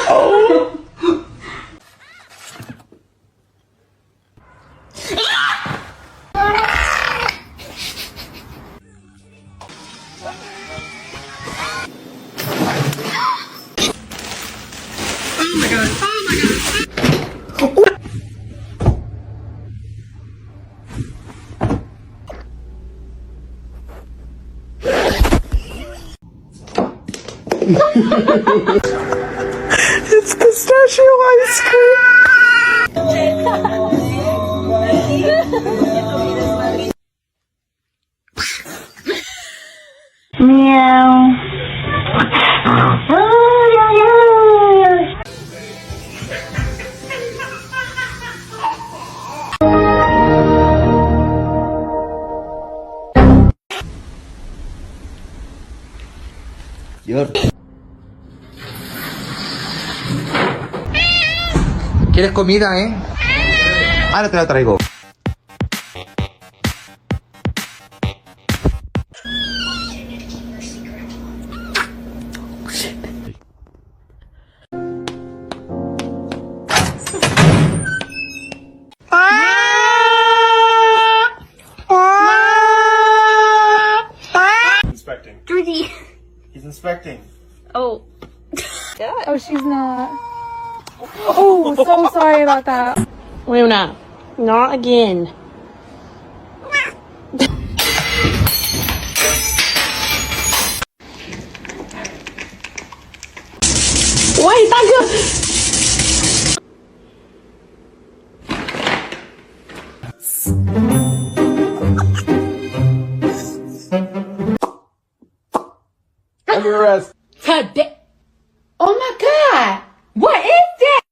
Oh. It's pistachio ice cream. Meow. ¿Quieres comida, Ahora te la traigo. Inspecting. Georgie. He's inspecting. Oh. Oh, she's not. Oh, so sorry about that. Luna, not again. Wait, that's good. Under arrest. Today. Oh my God. What is that?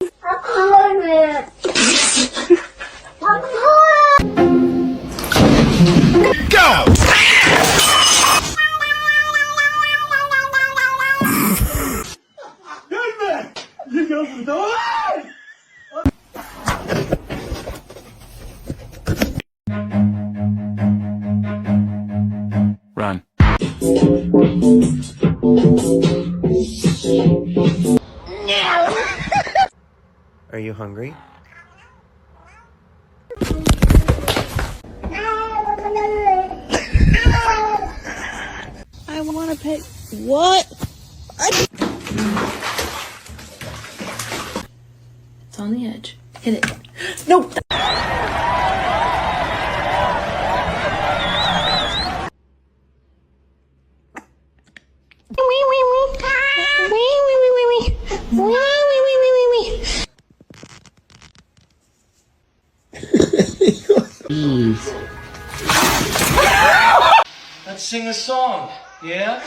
Go! You go for the door. Run. Are you hungry? I want to pet. What? It's on the edge. Hit it. No. Let's sing a song, yeah?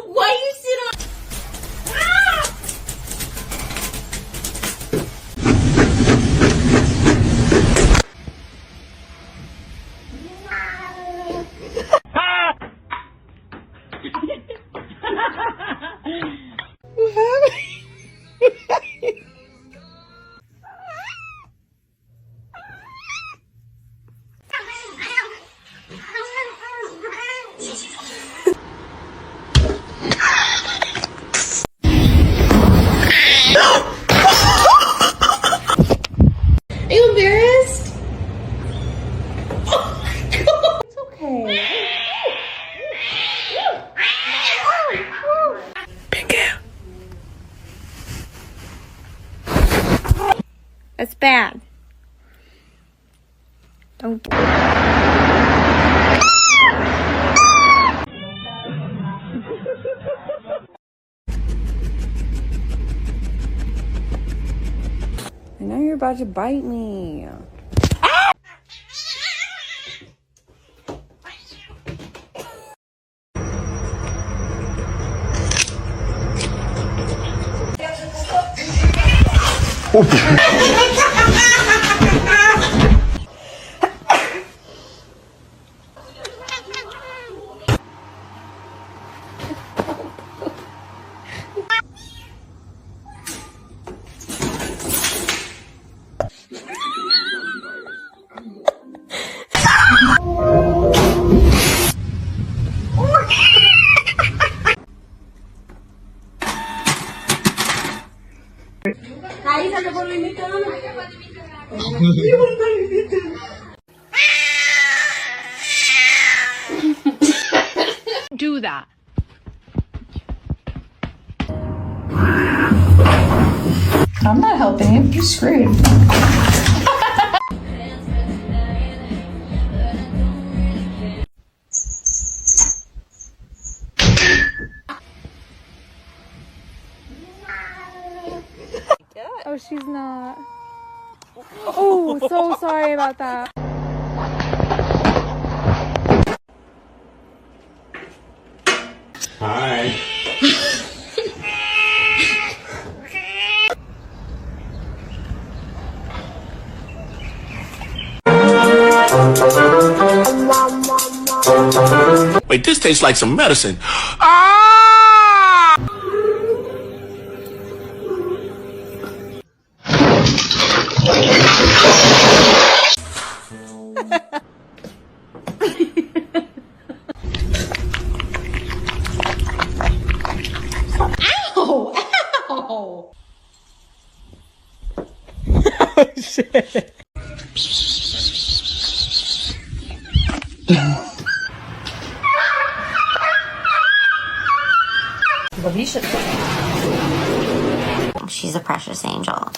Why you sit on? Are you embarrassed? It's okay. That's bad. Don't. I know you're about to bite me. Do that. I'm not helping you. You're screwed. Oh, she's not. Oh, so sorry about that. Hi. Wait, this tastes like some medicine. Ow! Ow! Oh, shit. She's a precious angel.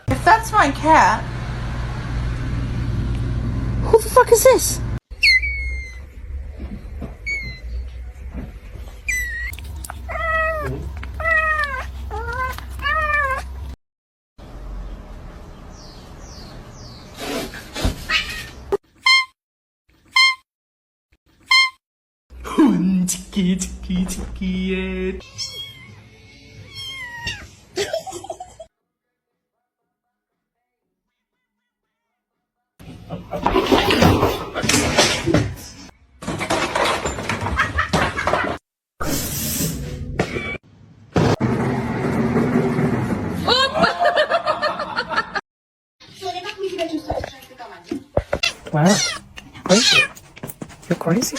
If that's my cat, who the fuck is this? Wow. Crazy. You're crazy.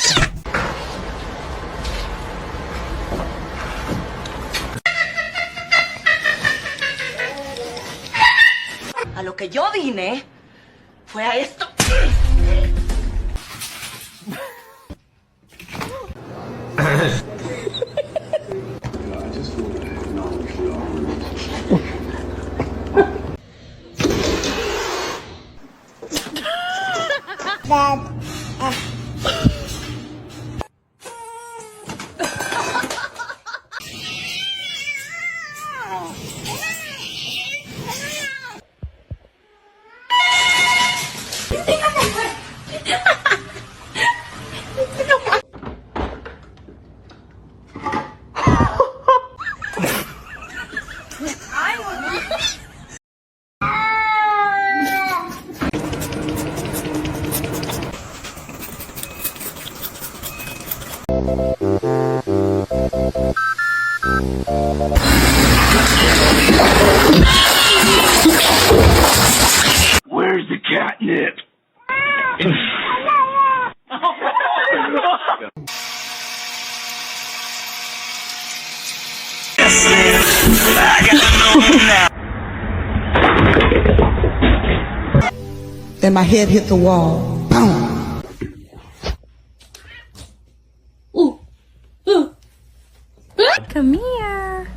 A lo que yo vine fue a esto. Where's the catnip? Then my head hit the wall. Boom. Come here.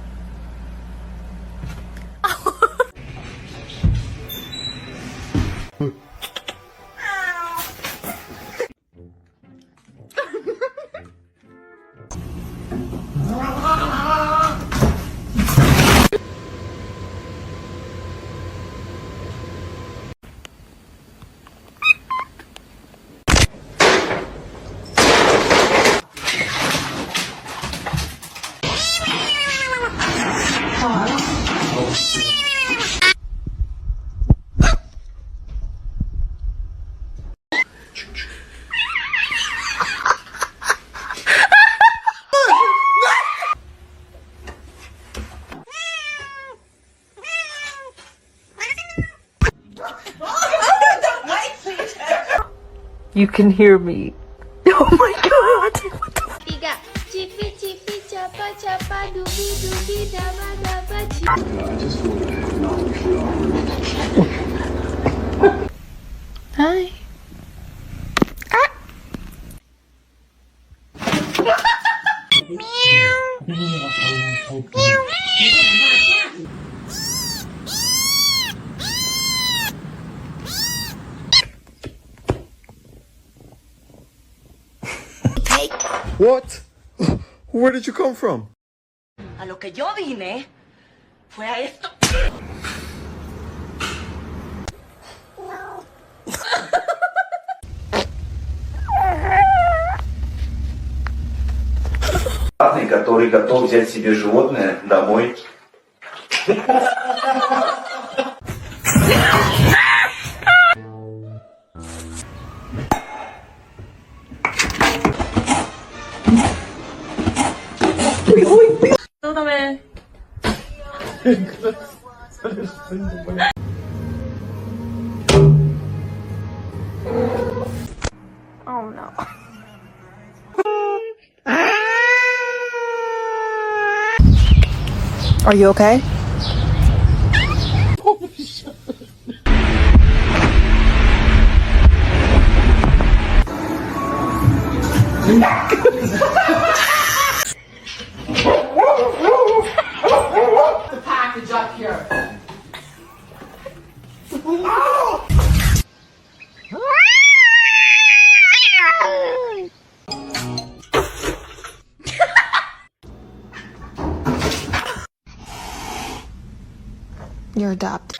You can hear me. Oh my god. Tiga, Hi. What? Where did you come from? A lo que yo vine fue a esto. Который готов взять себе животное домой. Oh no. Are you okay? The package up here. You're adopted.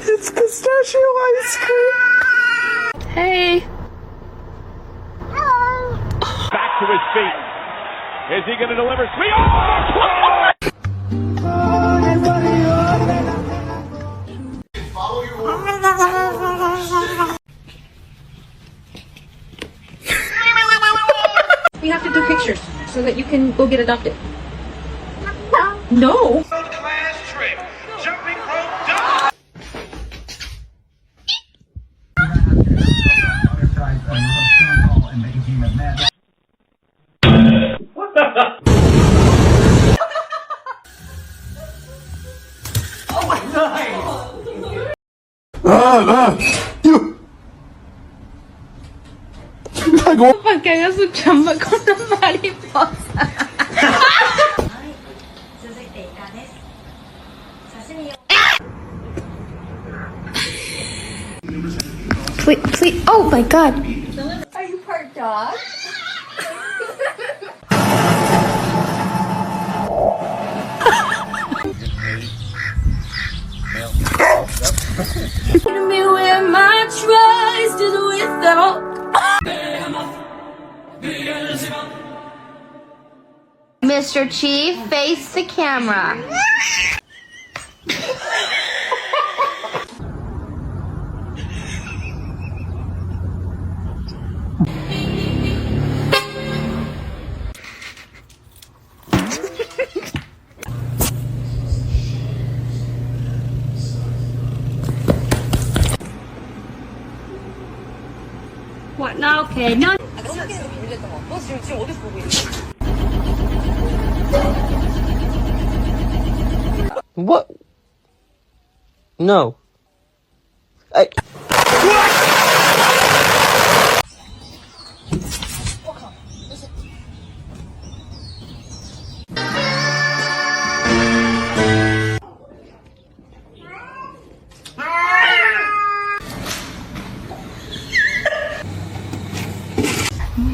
It's pistachio ice cream. Hey. Back to his feet. Is he going to deliver? Sweet. Oh! We have to do pictures so that you can go get adopted. No. Class trip. Jumping rope done. You. Para que haga su chamba con la mariposa. Please. Oh my god. Are you part dog? Me where my trust is without. Mr. Chief, face the camera. What now? Okay, no. What? No. I...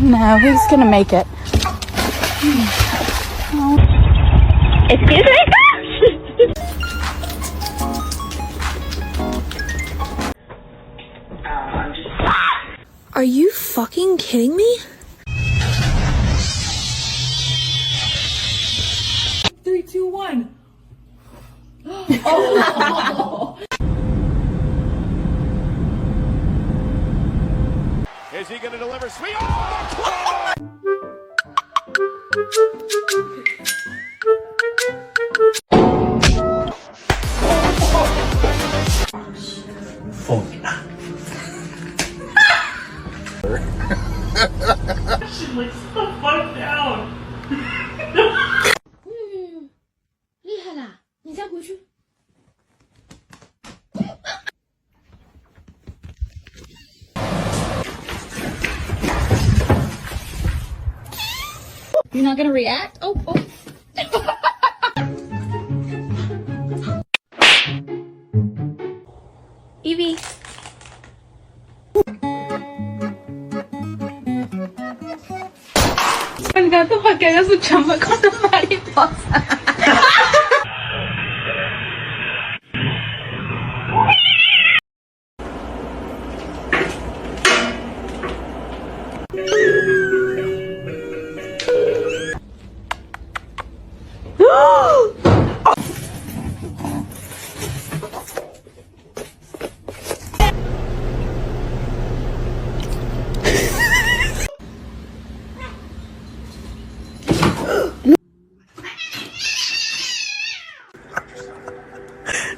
No, who's gonna make it? Excuse me? Are you fucking kidding me? 3, 2, 1. Is he going to deliver? Sweet. Oh! 回去。You're not gonna react? Oh, oh. Evie. Me encanta para que haga su chamba con la mariposa.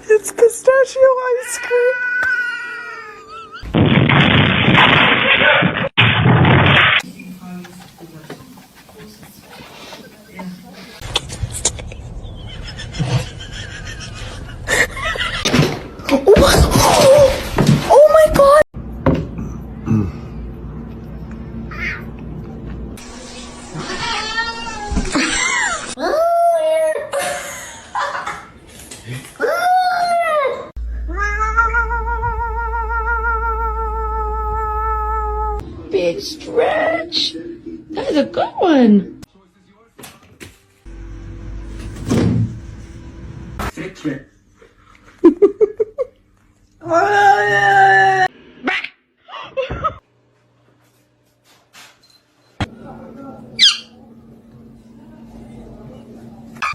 It's pistachio ice cream. Oh my god! Big stretch. That is a good one.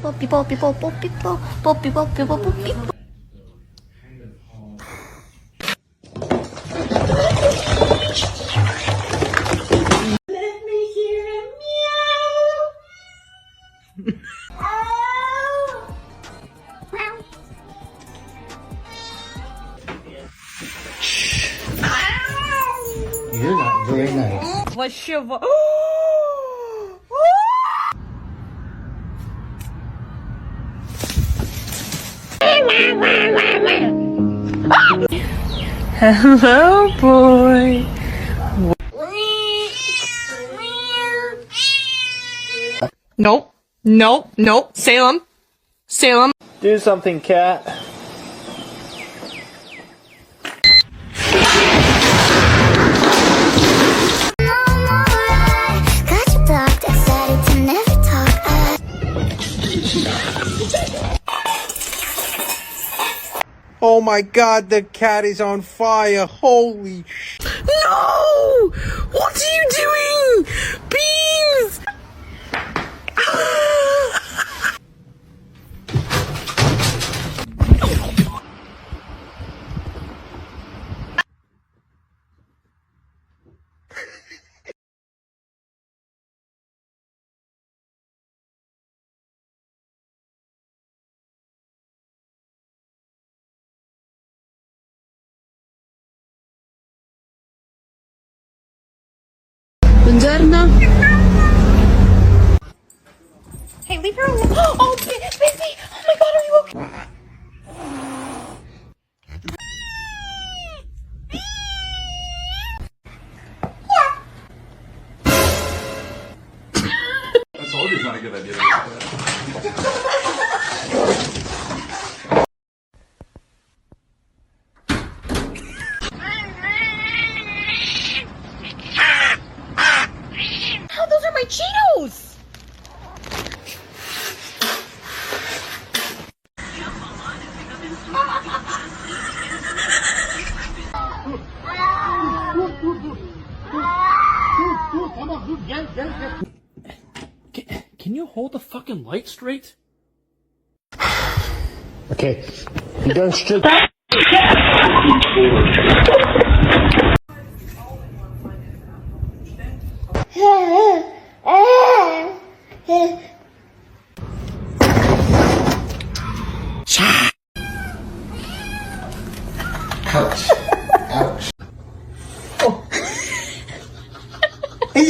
Poppy, poppy, poppy, poppy, poppy, poppy, poppy. Let me hear a meow. You're not very nice. Hello, boy. Nope. Nope. Nope. Salem. Salem. Do something, cat. Oh my god, the cat is on fire. Holy sh... No! What are you doing? Beans! Buongiorno. Hey, leave her alone. Oh, baby. Oh my god, are you okay? I told you it's not a good idea. Oh, those are my Cheetos! Can you hold the fucking light straight? Okay, you done stood... Ouch. Ouch.